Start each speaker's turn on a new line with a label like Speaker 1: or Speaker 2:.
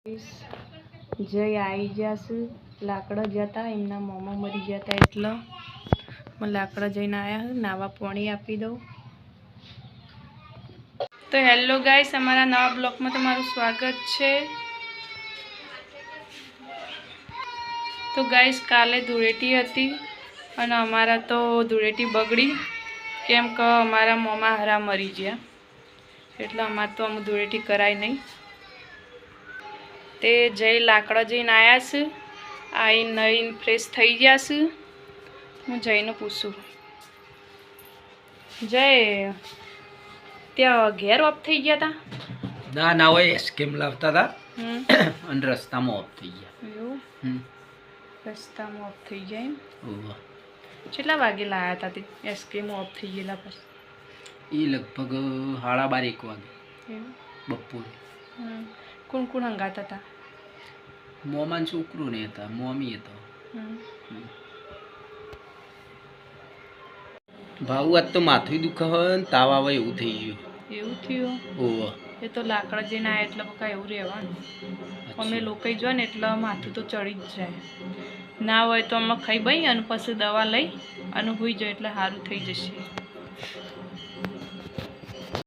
Speaker 1: જય આવી જશે લાકડા જતા એમના મોમો મરી જતા એટલે લાકડા જઈને આવ્યા નાવા પાણી આપી દઉં તો હેલો ગાઈસ અમારા નવા બ્લોગમાં તમારું સ્વાગત છે। તો ગાઈસ કાલે ધૂળેટી હતી અને અમારા તો ધૂળેટી બગડી કેમ કે અમારા મોમાં હરા મરી ગયા એટલે અમારે તો અમે ધૂળેટી કરાય નહીં તે જય લાકડા જઈને આવ્યા છે આવીને નઈને ફ્રેશ થઈ ગયા છે। હું જઈને પૂછું જય ત્યાં ઘેર ઓફ થઈ ગયા હતા
Speaker 2: ના ના હોય સ્કેમ લાવતા હતા અને રસ્તામાં ઓફ થઈ ગયા
Speaker 1: એવું રસ્તામાં ઓફ થઈ જાય કેટલા વાગે લાવ્યા હતા તે એસકેમાં ઓફ થઈ ગયેલા પછી
Speaker 2: એ લગભગ 12:30 વાગે બપોરે
Speaker 1: કોણ કોણ હંગાતા હતા
Speaker 2: મોમાન છોકરું ને હતા મોમી હતો ભાવ આજ તો માથું દુખે ને તાવ આવે એવું થઈ
Speaker 1: એવું થયું
Speaker 2: ઓહો
Speaker 1: એ તો લાકડા જઈને આવ્યા એટલે કાંઈ એવું રહેવાનું અમે લોકો જો ને એટલે માથું તો ચડી જ જાય ના હોય તો અમે ખાઈ ભાઈ અને પછી દવા લઈ અને હોઈ જાય એટલે સારું થઈ જશે।